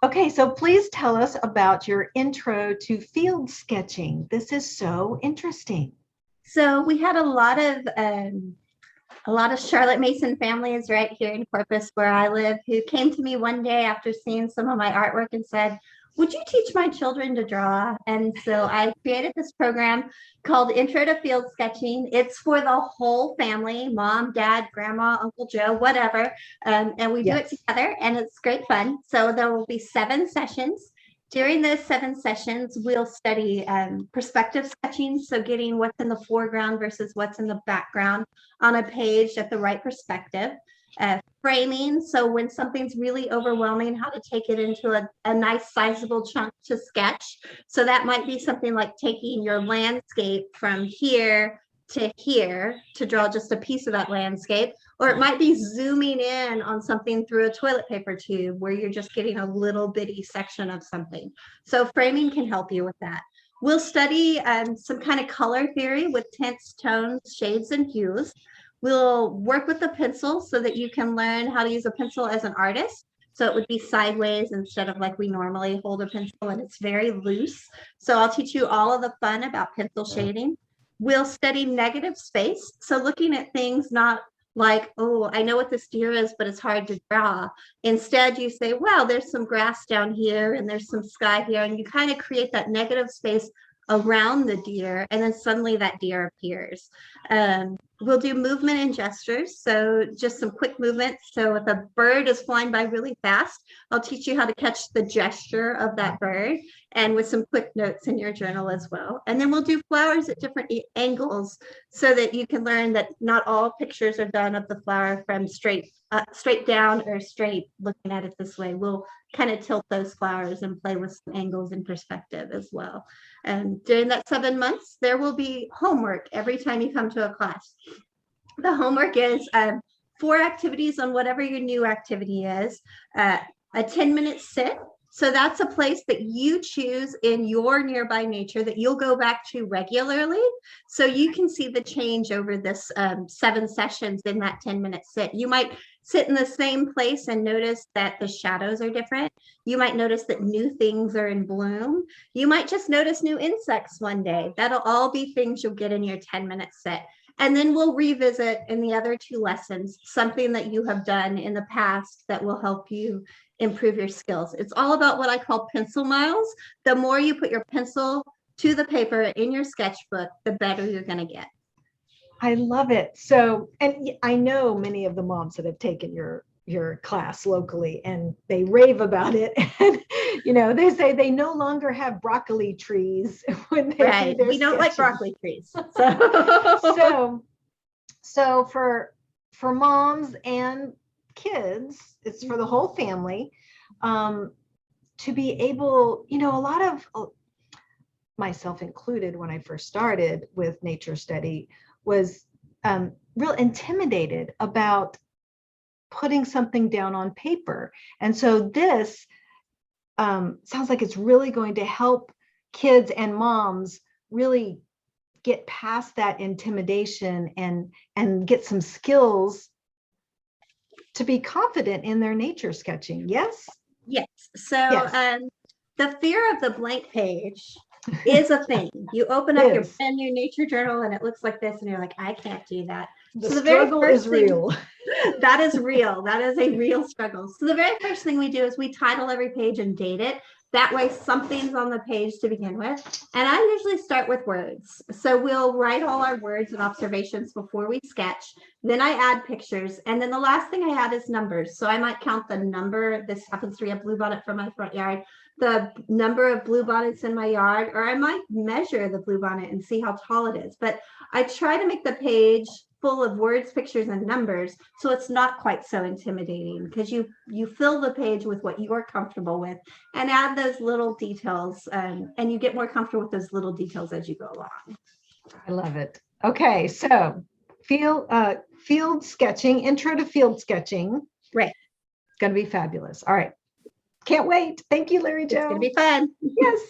Okay, so please tell us about your intro to field sketching. This is so interesting. So we had a lot of Charlotte Mason families right here in Corpus where I live who came to me one day after seeing some of my artwork and said, "Would you teach my children to draw?" And so I created this program called Intro to Field Sketching. It's for the whole family, mom, dad, grandma, Uncle Joe, whatever. And we do it Yes. together and it's great fun. So there will be 7 sessions. During those 7 sessions, we'll study perspective sketching. So getting what's in the foreground versus what's in the background on a page at the right perspective. Framing, so when something's really overwhelming, how to take it into a nice sizable chunk to sketch. So that might be something like taking your landscape from here to here to draw just a piece of that landscape, or it might be zooming in on something through a toilet paper tube where you're just getting a little bitty section of something. So framing can help you with that. We'll study some kind of color theory with tints, tones, shades, and hues. We'll work with the pencil so that you can learn how to use a pencil as an artist. So it would be sideways instead of like we normally hold a pencil, and it's very loose. So I'll teach you all of the fun about pencil shading. We'll study negative space. So looking at things not like, oh, I know what this deer is, but it's hard to draw. Instead, you say, well, there's some grass down here and there's some sky here. And you kind of create that negative space around the deer, and then suddenly that deer appears. We'll do movement and gestures, so just some quick movements. So if a bird is flying by really fast, I'll teach you how to catch the gesture of that bird, and with some quick notes in your journal as well. And then we'll do flowers at different angles so that you can learn that not all pictures are done of the flower from straight down or straight looking at it this way. We'll kind of tilt those flowers and play with some angles and perspective as well. And during that 7 months, there will be homework every time you come to a class. The homework is 4 activities on whatever your new activity is, a 10-minute sit. So that's a place that you choose in your nearby nature that you'll go back to regularly. So you can see the change over this 7 sessions in that 10-minute sit. You might sit in the same place and notice that the shadows are different. You might notice that new things are in bloom. You might just notice new insects one day. That'll all be things you'll get in your 10-minute sit. And then we'll revisit in the other 2 lessons something that you have done in the past that will help you improve your skills. It's all about what I call pencil miles. The more you put your pencil to the paper in your sketchbook, the better you're going to get. I love it. So, and I know many of the moms that have taken your class locally and they rave about it. And, they say they no longer have broccoli trees when they right. do their We don't sketching. like broccoli trees. So for moms and kids, it's for the whole family, to be able, a lot of, myself included, when I first started with nature study, was real intimidated about putting something down on paper. And so this sounds like it's really going to help kids and moms really get past that intimidation and get some skills to be confident in their nature sketching. Yes? Yes. So the fear of the blank page is a thing. You open up your brand new nature journal and it looks like this, and you're like, I can't do that. The struggle is real. That is real. That is a real struggle. So the very first thing we do is we title every page and date it. That way something's on the page to begin with. And I usually start with words. So we'll write all our words and observations before we sketch. Then I add pictures. And then the last thing I add is numbers. So I might count the number. This happens to be a bluebonnet from my front yard. The number of bluebonnets in my yard, or I might measure the bluebonnet and see how tall it is. But I try to make the page full of words, pictures, and numbers, so it's not quite so intimidating, because you fill the page with what you're comfortable with and add those little details, and you get more comfortable with those little details as you go along. I love it. Okay, so field sketching, intro to field sketching. Right. It's going to be fabulous. All right. Can't wait. Thank you, Lari Jo. It's going to be fun. Yes.